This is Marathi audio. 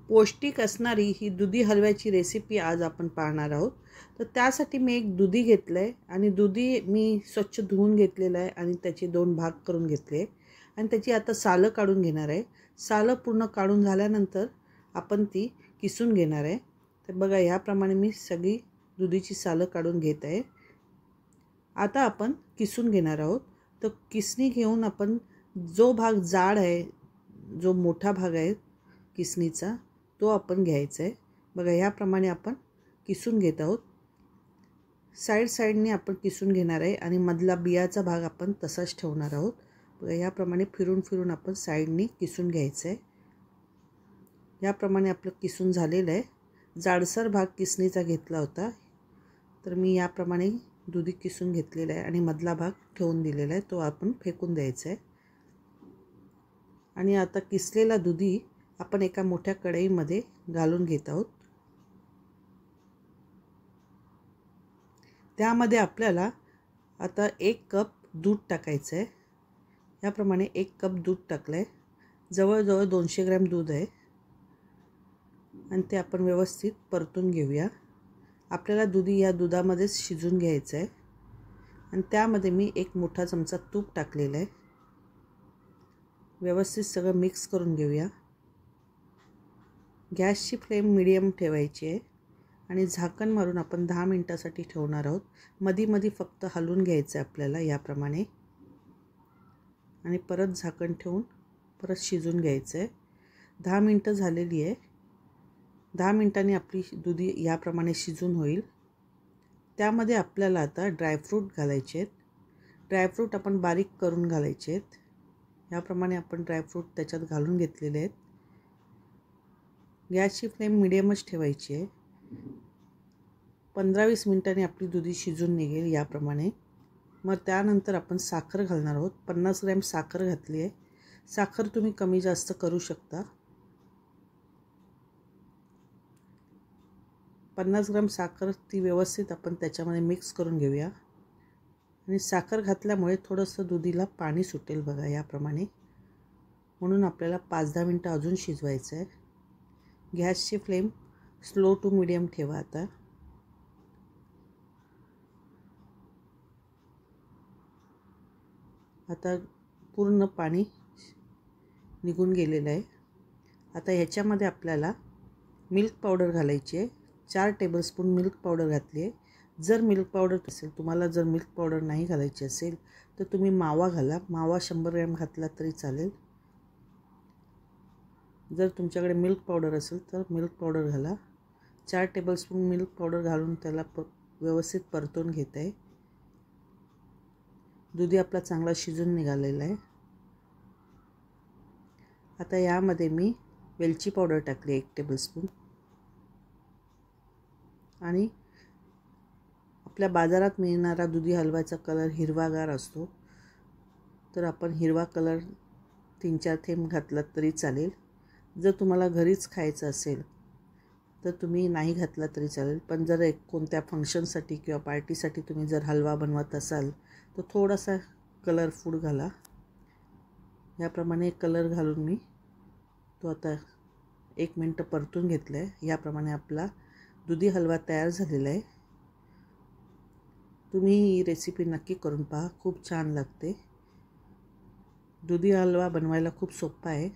पौष्टिक असणारी ही दुधी हलव्याची रेसिपी आज आपण पाहणार आहोत। तर त्यासाठी मी एक दुधी घेतलं आहे आणि दुधी मी स्वच्छ धुवून घेतलेलं आहे आणि त्याचे 2 भाग करून घेतले आणि त्याची आता सालं काढून घेणार आहे। सालं पूर्ण काढून झाल्यानंतर आपण ती किसून घेणार आहे। तर बघा याप्रमाणे मी सगळी दुधीची सालं काढून घेत आहे। आता आपण किसून घेणार आहोत। तर किसणी घेऊन आपण जो भाग जाड आहे, जो मोठा भाग आहे किसणीचा, तो आपण घ्यायचा आहे। बघा याप्रमाणे आपण किसून घेत आहोत। साईडने आपण किसून घेणार आहे आणि मधला बियाचा भाग आपण तसाच ठेवणार आहोत। बघा याप्रमाणे फिरून आपण साईडने किसून घ्यायचं आहे। याप्रमाणे आपलं किसून झालेलं आहे। जाडसर भाग किसणीचा घेतला होता, तर मी याप्रमाणे दुधी किसून घेतलेला आहे आणि मधला भाग ठेवून दिलेला आहे, तो आपण फेकून द्यायचा आहे। आणि आता किसलेला दुधी आपण एका मोठ्या कढईमध्ये घालून घेत आहोत। त्यामध्ये आपल्याला आता 1 कप दूध टाकायचं आहे। याप्रमाणे 1 कप दूध टाकलं आहे। जवळजवळ 200 ग्रॅम दूध आहे आणि ते आपण व्यवस्थित परतून घेऊया। आपल्याला दुधी या दुधामध्येच शिजून घ्यायचं आहे आणि त्यामध्ये मी 1 मोठा चमचा तूप टाकलेलं आहे। व्यवस्थित सगळं मिक्स करून घेऊया। गॅसची फ्लेम मीडियम ठेवायची आहे आणि झाकण मारून आपण 10 मिनिटांसाठी ठेवणार आहोत। मध्ये फक्त हलवून घ्यायचं आहे आपल्याला याप्रमाणे आणि परत झाकण ठेवून परत शिजून घ्यायचं आहे। 10 मिनिटं झालेली आहे। 10 मिनिटांनी आपली दुधी याप्रमाणे शिजून होईल। त्यामध्ये आपल्याला आता ड्रायफ्रूट घालायचे आहेत। ड्रायफ्रूट आपण बारीक करून घालायचे आहेत। याप्रमाणे आपण ड्रायफ्रूट त्याच्यात घालून घेतलेले आहेत। गॅसची फ्लेम मीडियमच ठेवायची आहे। 15-20 मिनिटांनी आपली दुधी शिजून निघेल याप्रमाणे। मग त्यानंतर आपण साखर घालणार आहोत। 50 ग्रॅम साखर घातली आहे। साखर तुम्ही कमी जास्त करू शकता। 50 ग्रॅम साखर ती व्यवस्थित आपण त्याच्यामध्ये मिक्स करून घेऊया आणि साखर घातल्यामुळे थोडंसं दुधीला पाणी सुटेल बघा याप्रमाणे। म्हणून आपल्याला 5-10 मिनिटं अजून शिजवायचं आहे। गॅसची फ्लेम स्लो टू मीडियम ठेवा। आता पूर्ण पाणी निघून गेलेलं आहे। आता ह्याच्यामध्ये आपल्याला मिल्क पावडर घालायची आहे। 4 टेबलस्पून मिल्क पावडर घातली आहे। जर मिल्क पावडर असेल, तुम्हाला जर मिल्क पावडर नाही घालायची असेल तर तुम्ही मावा घाला। मावा 100 ग्रॅम घातला तरी चालेल। जर तुमच्याकडे मिल्क पावडर असेल तर मिल्क पावडर घाला। 4 टेबलस्पून मिल्क पावडर घालून त्याला व्यवस्थित परतून घेत आहे। दुधी आपला चांगला शिजून निघालेला आहे। आता यामध्ये मी वेलची पावडर टाकली 1 टेबलस्पून आणि आपल्या बाजारात मिळणारा दुधी हलव्याचा कलर हिरवागार असतो, तर आपण हिरवा कलर 3-4 थेंब घातला तरी चालेल। जर तुम्हाला घरीच खायचं असेल तर तुम्ही नाही घातला तरी चालेल, पण जर कोणत्या फंक्शनसाठी किंवा पार्टीसाठी तुम्ही जर हलवा बनवत असाल तर थोडासा कलर फूड घाला। याप्रमाणे कलर घालून मी तो आता 1 मिनिट परतून घेतला आहे। याप्रमाणे आपला दुधी हलवा तयार झालेला आहे। तुम्ही ही रेसिपी नक्की करून पहा, खूप छान लागते। दुधी हलवा बनवायला खूप सोपा आहे।